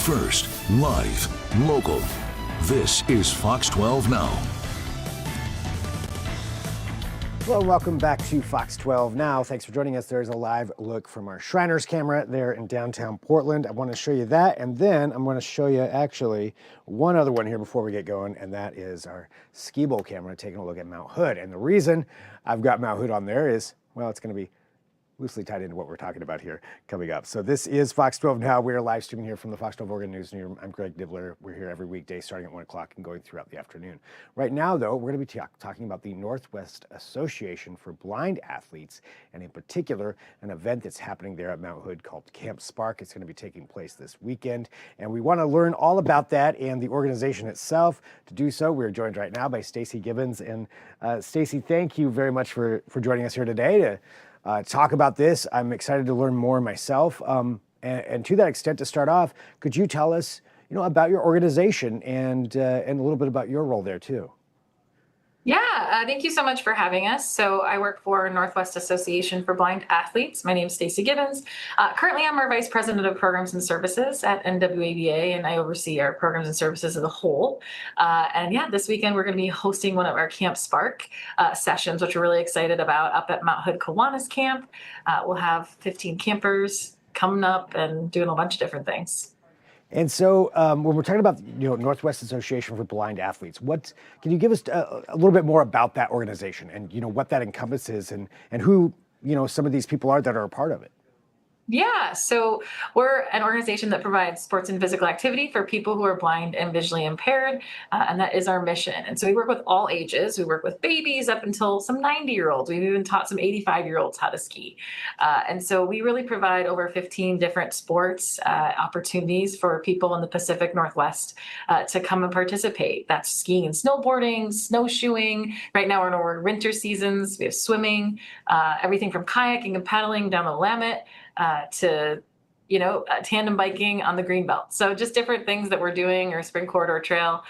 First, live, local. This is Fox 12 Now. Well, welcome back to Fox 12 Now. Thanks for joining us. There's a live look from our Shriners camera there in downtown Portland. I want to show you that, and then I'm going to show you actually one other one here before we get going, and that is our ski bowl camera taking a look at Mount Hood. And the reason I've got Mount Hood on there is, well, it's going to be loosely tied into what we're talking about here coming up. So this is Fox 12 Now. We're live streaming here from the Fox 12 Oregon Newsroom. I'm Greg Dibler. We're here every weekday starting at 1 o'clock and going throughout the afternoon. Right now, though, we're going to be talking about the Northwest Association for Blind Athletes, and in particular, an event that's happening there at Mount Hood called Camp Spark. It's going to be taking place this weekend, and we want to learn all about that and the organization itself. To do so, we're joined right now by Stacey Gibbins. And Stacey, thank you very much for joining us here today to talk about this. I'm excited to learn more myself. And to that extent, to start off, could you tell us, about your organization and a little bit about your role there too? Yeah, thank you so much for having us. So I work for Northwest Association for Blind Athletes. My name is Stacey Gibbins. Currently, I'm our Vice President of Programs and Services at NWABA, and I oversee our programs and services as a whole. And yeah, this weekend we're going to be hosting one of our Camp Spark sessions, which we're really excited about, up at Mount Hood Kiwanis Camp. We'll have 15 campers coming up and doing a bunch of different things. And so when we're talking about Northwest Association for Blind Athletes, can you give us a little bit more about that organization and what that encompasses and who some of these people are that are a part of it? Yeah, so we're an organization that provides sports and physical activity for people who are blind and visually impaired, and that is our mission. And so we work with all ages. We work with babies up until some 90-year-olds. We've even taught some 85-year-olds how to ski. And so we really provide over 15 different sports opportunities for people in the Pacific Northwest to come and participate. That's skiing and snowboarding, snowshoeing. Right now we're in our winter seasons. We have swimming, everything from kayaking and paddling down the Willamette, to tandem biking on the Greenbelt. So just different things that we're doing, or Spring Corridor Trail.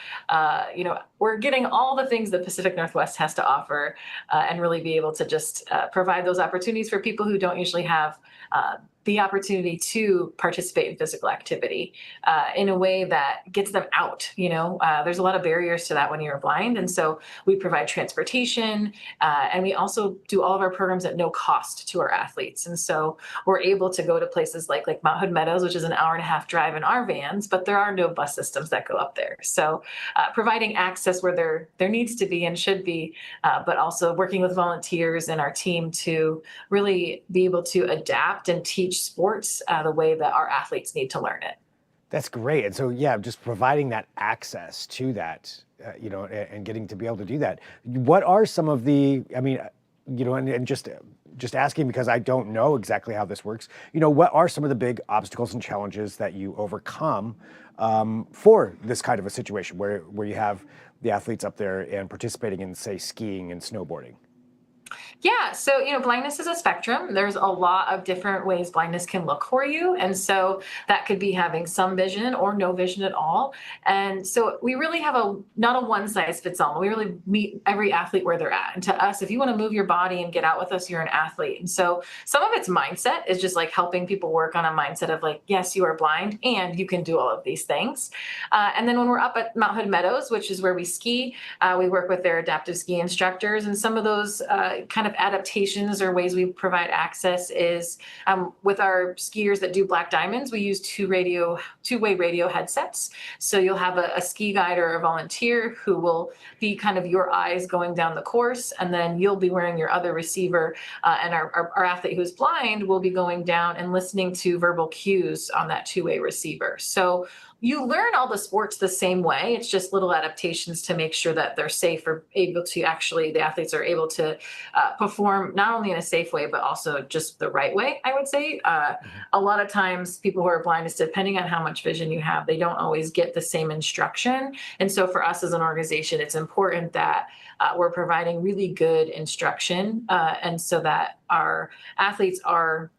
We're getting all the things the Pacific Northwest has to offer, and really be able to just provide those opportunities for people who don't usually have the opportunity to participate in physical activity in a way that gets them out. There's a lot of barriers to that when you're blind. And so we provide transportation, and we also do all of our programs at no cost to our athletes. And so we're able to go to places like Mount Hood Meadows, which is an hour-and-a-half drive in our vans, but there are no bus systems that go up there. So providing access where there needs to be and should be, but also working with volunteers and our team to really be able to adapt and teach sports the way that our athletes need to learn it. That's great. And so, yeah, just providing that access to that, and getting to be able to do that. What are some of the, and just asking because I don't know exactly how this works, what are some of the big obstacles and challenges that you overcome for this kind of a situation where you have the athletes up there and participating in, say, skiing and snowboarding? Yeah, so, blindness is a spectrum. There's a lot of different ways blindness can look for you. And so that could be having some vision or no vision at all. And so we really have not a one size fits all. We really meet every athlete where they're at. And to us, if you want to move your body and get out with us, you're an athlete. And so some of it's mindset is just helping people work on a mindset of yes, you are blind and you can do all of these things. And then when we're up at Mount Hood Meadows, which is where we ski, we work with their adaptive ski instructors, and some of those kind of adaptations or ways we provide access is with our skiers that do black diamonds, we use two-way radio headsets. So you'll have a ski guide or a volunteer who will be kind of your eyes going down the course, and then you'll be wearing your other receiver, and our athlete who's blind will be going down and listening to verbal cues on that two-way receiver. So you learn all the sports the same way. It's just little adaptations to make sure that they're safe, or able to the athletes are able to perform not only in a safe way, but also just the right way, I would say. A lot of times people who are blind, is depending on how much vision you have, they don't always get the same instruction. And so for us as an organization, it's important that we're providing really good instruction, and so that our athletes are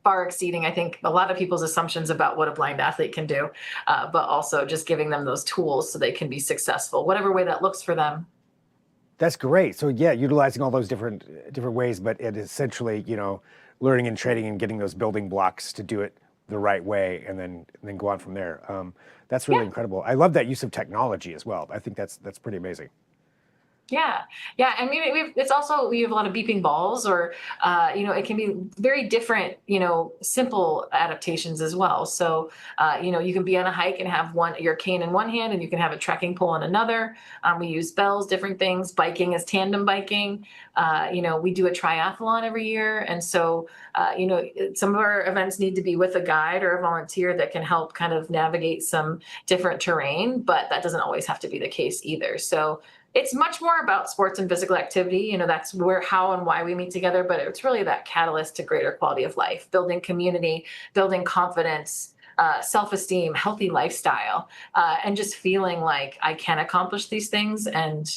far exceeding, I think, a lot of people's assumptions about what a blind athlete can do, but also just giving them those tools so they can be successful, whatever way that looks for them. That's great. So yeah, utilizing all those different ways, but it essentially, learning and training and getting those building blocks to do it the right way and then go on from there. That's really incredible. I love that use of technology as well. I think that's pretty amazing. Yeah, yeah, and it's also we have a lot of beeping balls, or it can be very different, simple adaptations as well. So you can be on a hike and have your cane in one hand, and you can have a trekking pole in another. We use bells, different things. Biking is tandem biking. We do a triathlon every year, and so some of our events need to be with a guide or a volunteer that can help kind of navigate some different terrain, but that doesn't always have to be the case either. So it's much more about sports and physical activity. That's how and why we meet together, but it's really that catalyst to greater quality of life, building community, building confidence, self-esteem, healthy lifestyle, and just feeling like I can accomplish these things. And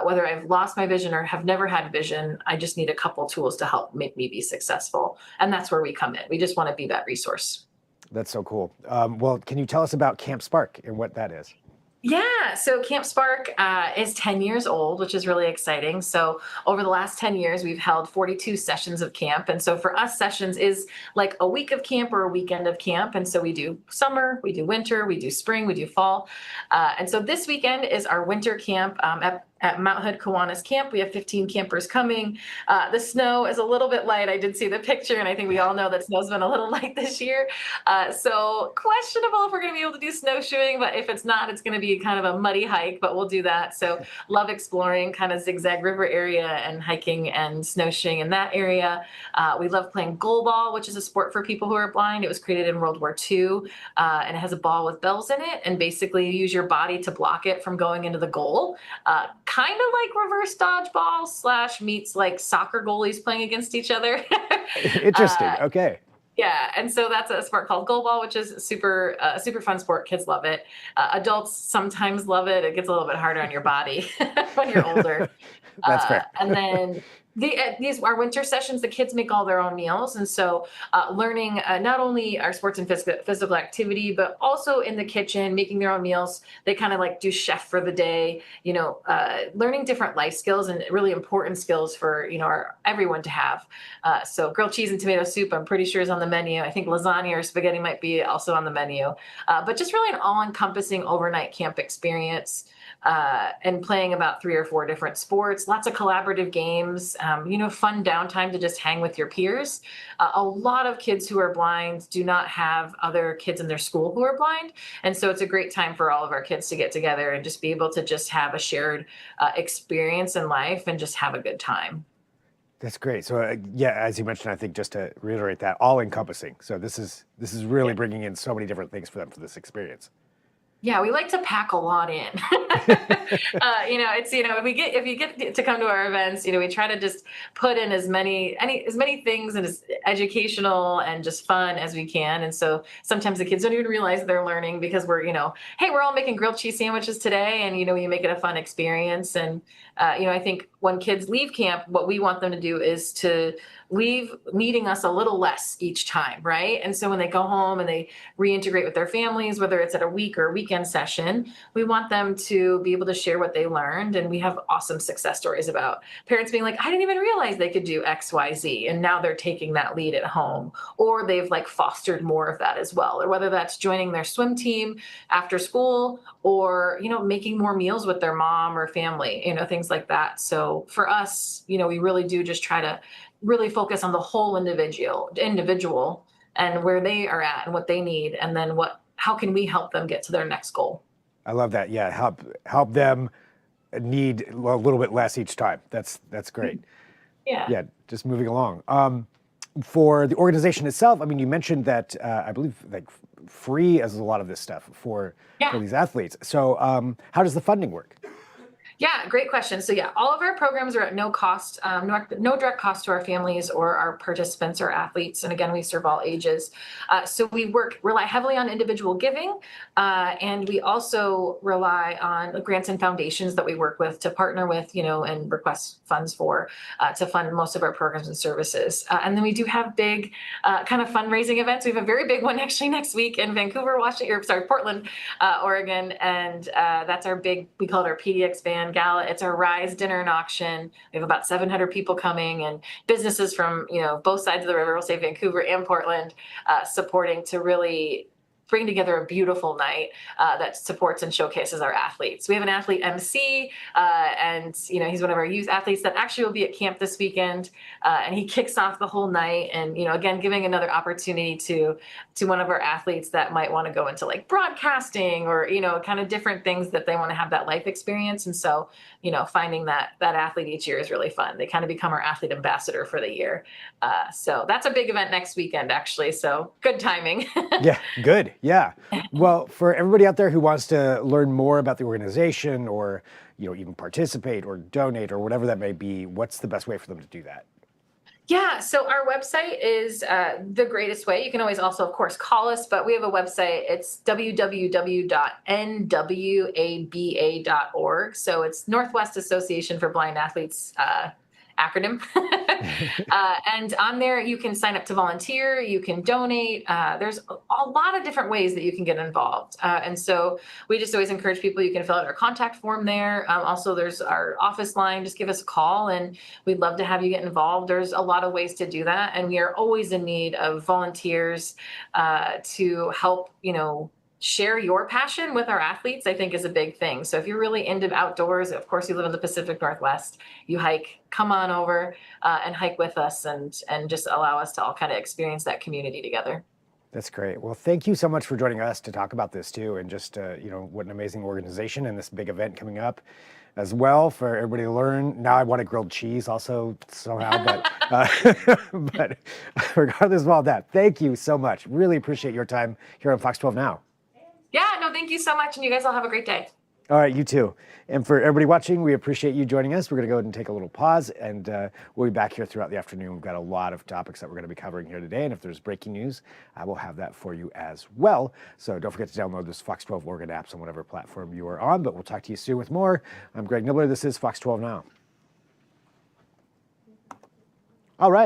whether I've lost my vision or have never had vision, I just need a couple tools to help make me be successful. And that's where we come in. We just want to be that resource. That's so cool. Well, can you tell us about Camp Spark and what that is? Yeah, so Camp Spark is 10 years old, which is really exciting. So over the last 10 years, we've held 42 sessions of camp. And so for us, sessions is like a week of camp or a weekend of camp. And so we do summer, we do winter, we do spring, we do fall. And so this weekend is our winter camp at Mount Hood Kiwanis Camp. We have 15 campers coming. The snow is a little bit light. I did see the picture, and I think we all know that snow's been a little light this year. So questionable if we're going to be able to do snowshoeing, but if it's not, it's going to be kind of a muddy hike, but we'll do that. So love exploring kind of Zigzag River area and hiking and snowshoeing in that area. We love playing goal ball, which is a sport for people who are blind. It was created in World War II, and it has a ball with bells in it. And basically you use your body to block it from going into the goal. Kind of like reverse dodgeball / meets like soccer goalies playing against each other. Interesting. Okay. Yeah, and so that's a sport called goalball, which is super fun sport. Kids love it. Adults sometimes love it. It gets a little bit harder on your body when you're older. That's fair. And then these our winter sessions, the kids make all their own meals, and so learning not only our sports and physical activity, but also in the kitchen, making their own meals. They kind of like do chef for the day. Learning different life skills and really important skills for everyone to have. So grilled cheese and tomato soup, I'm pretty sure is on the menu. I think lasagna or spaghetti might be also on the menu. But just really an all-encompassing overnight camp experience. And playing about 3 or 4 different sports, lots of collaborative games, fun downtime to just hang with your peers. A lot of kids who are blind do not have other kids in their school who are blind. And so it's a great time for all of our kids to get together and just be able to just have a shared experience in life and just have a good time. That's great. So as you mentioned, I think just to reiterate that, all encompassing. So this is really bringing in so many different things for them for this experience. Yeah, we like to pack a lot in. If you get to come to our events, we try to just put in as many things and as educational and just fun as we can. And so sometimes the kids don't even realize they're learning because we're, hey, we're all making grilled cheese sandwiches today, and you make it a fun experience. And I think when kids leave camp, what we want them to do is to leave needing us a little less each time, right? And so when they go home and they reintegrate with their families, whether it's at a week or a weekend session, we want them to be able to share what they learned. And we have awesome success stories about parents being like, I didn't even realize they could do X, Y, Z. And now they're taking that lead at home, or they've like fostered more of that as well. Or whether that's joining their swim team after school, or, making more meals with their mom or family, things like that. So for us, we really do just try to really focus on the whole individual and where they are at and what they need, and then how can we help them get to their next goal. I love that. Yeah, help them need a little bit less each time. That's great. Yeah, just moving along. For the organization itself, I mean, you mentioned that I believe like free as a lot of this stuff for these athletes. So how does the funding work? Yeah, great question. So all of our programs are at no cost, no direct cost to our families or our participants or athletes. And again, we serve all ages. So we rely heavily on individual giving, and we also rely on grants and foundations that we work with to partner with, and request funds for to fund most of our programs and services. And then we do have big kind of fundraising events. We have a very big one actually next week in Portland, Oregon, and that's our big, we call it our PD Expand Grand Gala. It's our Rise dinner and auction. We have about 700 people coming, and businesses from both sides of the river, we'll say Vancouver and Portland, supporting to really bring together a beautiful night that supports and showcases our athletes. We have an athlete MC, and he's one of our youth athletes that actually will be at camp this weekend, and he kicks off the whole night. And again, giving another opportunity to one of our athletes that might want to go into like broadcasting or kind of different things that they want to have that life experience. And so finding that athlete each year is really fun. They kind of become our athlete ambassador for the year. So that's a big event next weekend, actually. So good timing. Yeah, good. Yeah. Well, for everybody out there who wants to learn more about the organization or, even participate or donate or whatever that may be, what's the best way for them to do that? Yeah, so our website is the greatest way. You can always also, of course, call us, but we have a website. It's www.nwaba.org. So it's Northwest Association for Blind Athletes acronym. And on there, you can sign up to volunteer, you can donate. There's a lot of different ways that you can get involved. And so we just always encourage people, you can fill out our contact form there. Also, there's our office line. Just give us a call and we'd love to have you get involved. There's a lot of ways to do that. And we are always in need of volunteers to help, share your passion with our athletes, I think is a big thing. So if you're really into outdoors, of course, you live in the Pacific Northwest, you hike, come on over and hike with us and just allow us to all kind of experience that community together. That's great. Well, thank you so much for joining us to talk about this too. And just, what an amazing organization and this big event coming up as well for everybody to learn. Now I want a grilled cheese also somehow, but regardless of all that, thank you so much. Really appreciate your time here on Fox 12 Now. Yeah, no, thank you so much. And you guys all have a great day. All right, you too. And for everybody watching, we appreciate you joining us. We're going to go ahead and take a little pause, and we'll be back here throughout the afternoon. We've got a lot of topics that we're going to be covering here today, and if there's breaking news, I will have that for you as well. So don't forget to download this Fox 12 Oregon apps on whatever platform you are on, but we'll talk to you soon with more. I'm Greg Nibbler. This is Fox 12 Now. All right.